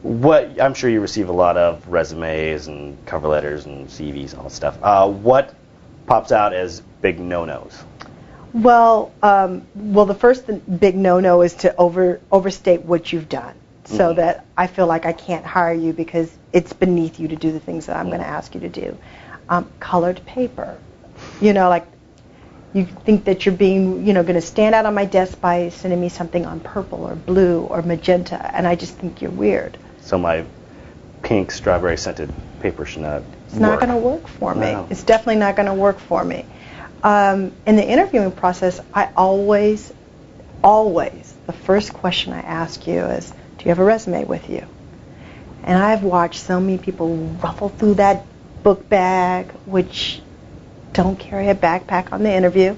What I'm sure you receive a lot of resumes and cover letters and CVs and all that stuff. What pops out as big no-nos? Well, the first big no-no is to overstate what you've done, so that I feel like I can't hire you because it's beneath you to do the things that I'm going to ask you to do. Colored paper, like you think that you're being, going to stand out on my desk by sending me something on purple or blue or magenta, and I just think you're weird. So my pink strawberry scented paper should not It's not going to work for me. No. It's definitely not going to work for me. In the interviewing process, I always, the first question I ask you is, do you have a resume with you? And I've watched so many people ruffle through that book bag, which don't carry a backpack on the interview.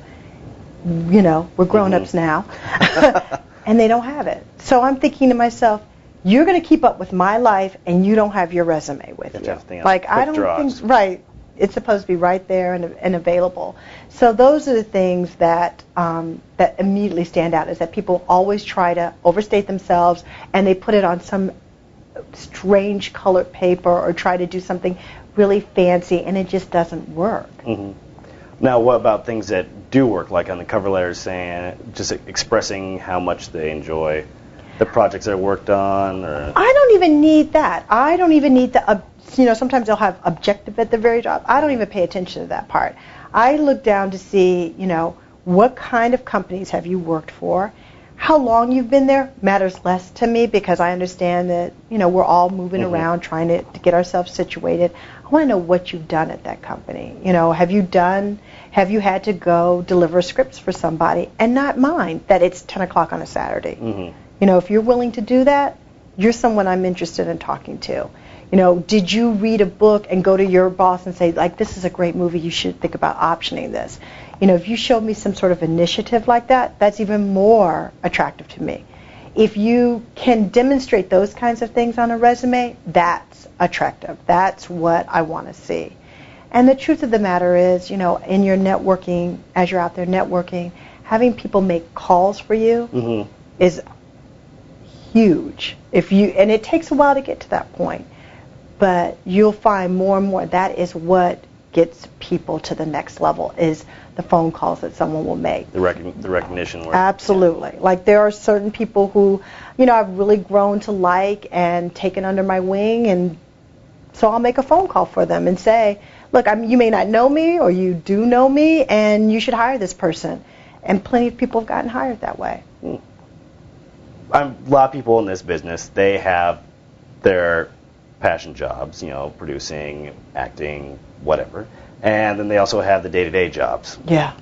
We're grown-ups now. And they don't have it. So I'm thinking to myself, you're going to keep up with my life, and you don't have your resume with you. Like, I don't think, right, it's supposed to be right there and available. So those are the things that that immediately stand out, is that people always try to overstate themselves, and they put it on some strange colored paper or try to do something really fancy, and it just doesn't work. Now, what about things that do work, like on the cover letters saying, just expressing how much they enjoy the projects they worked on? Or? I don't even need that. I don't even need the, sometimes they'll have objective at the very top. I don't even pay attention to that part. I look down to see, what kind of companies have you worked for? How long you've been there matters less to me, because I understand that, we're all moving around trying to get ourselves situated. I want to know what you've done at that company. Have you had to go deliver scripts for somebody and not mind that it's 10 o'clock on a Saturday? If you're willing to do that, you're someone I'm interested in talking to. Did you read a book and go to your boss and say, like, this is a great movie, you should think about optioning this? If you show me some sort of initiative like that, that's even more attractive to me. If you can demonstrate those kinds of things on a resume, that's attractive. That's what I want to see. And the truth of the matter is, in your networking, as you're out there networking, having people make calls for you is huge. And it takes a while to get to that point, but you'll find more and more that is what gets people to the next level, is the phone calls that someone will make. The recognition work. Absolutely. Yeah. Like, there are certain people who, I've really grown to like and taken under my wing, and so I'll make a phone call for them and say, look, you may not know me, or you do know me, and you should hire this person. And plenty of people have gotten hired that way. A lot of people in this business, they have their passion jobs, producing, acting, whatever. And then they also have the day-to-day jobs. Yeah.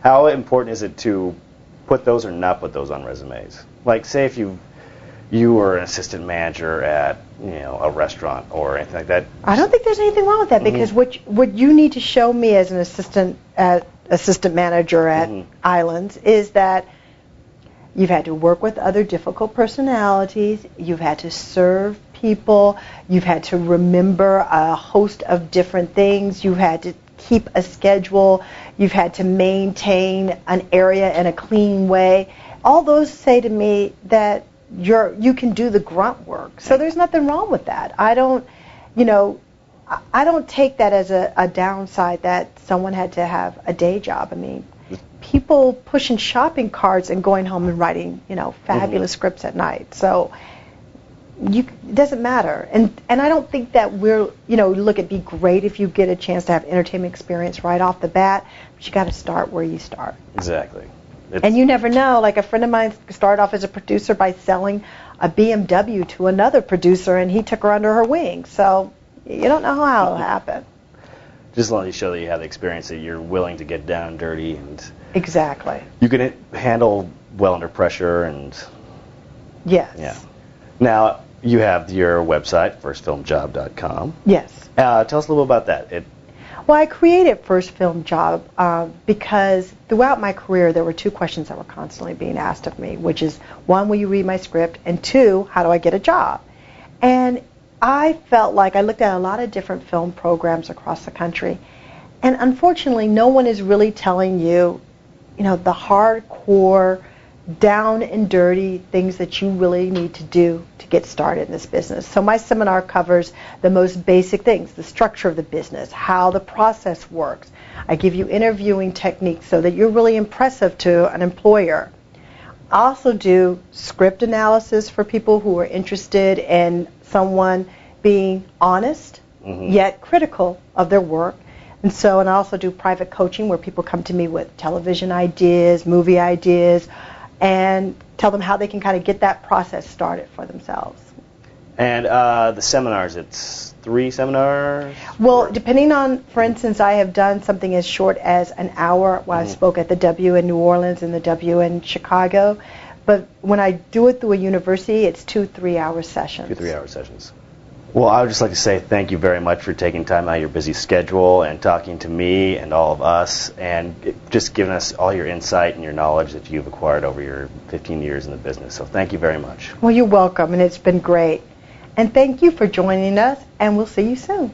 How important is it to put those or not put those on resumes? Like, say if you were an assistant manager at, a restaurant or anything like that. I don't think there's anything wrong with that, because what you need to show me as an assistant manager at Islands is that you've had to work with other difficult personalities. You've had to serve people. You've had to remember a host of different things. You've had to keep a schedule. You've had to maintain an area in a clean way. All those say to me that you can do the grunt work. So there's nothing wrong with that. I don't take that as a downside that someone had to have a day job. I mean, people pushing shopping carts and going home and writing, fabulous scripts at night. So it doesn't matter. And I don't think that it'd be great if you get a chance to have entertainment experience right off the bat, but you got to start where you start. Exactly. And you never know. Like, a friend of mine started off as a producer by selling a BMW to another producer, and he took her under her wing. So you don't know how it'll happen. Just let you show that you have the experience, that you're willing to get down and dirty, and exactly. You can handle well under pressure, and yes. Yeah. Now you have your website, firstfilmjob.com. Yes. Tell us a little about that. Well, I created First Film Job because throughout my career there were two questions that were constantly being asked of me, which is, one, will you read my script? And two, how do I get a job? And I felt like I looked at a lot of different film programs across the country, and unfortunately no one is really telling you, the hardcore down and dirty things that you really need to do to get started in this business. So my seminar covers the most basic things, the structure of the business, how the process works. I give you interviewing techniques so that you're really impressive to an employer. I also do script analysis for people who are interested in someone being honest, yet critical of their work. And I also do private coaching where people come to me with television ideas, movie ideas, and tell them how they can kind of get that process started for themselves. And the seminars, it's 3 seminars? Well, depending on, for instance, I have done something as short as an hour while I spoke at the W in New Orleans and the W in Chicago. But when I do it through a university, it's 2 3-hour sessions. 2 3-hour sessions. Well, I would just like to say thank you very much for taking time out of your busy schedule and talking to me and all of us and just giving us all your insight and your knowledge that you've acquired over your 15 years in the business. So thank you very much. Well, you're welcome, and it's been great. And thank you for joining us, and we'll see you soon.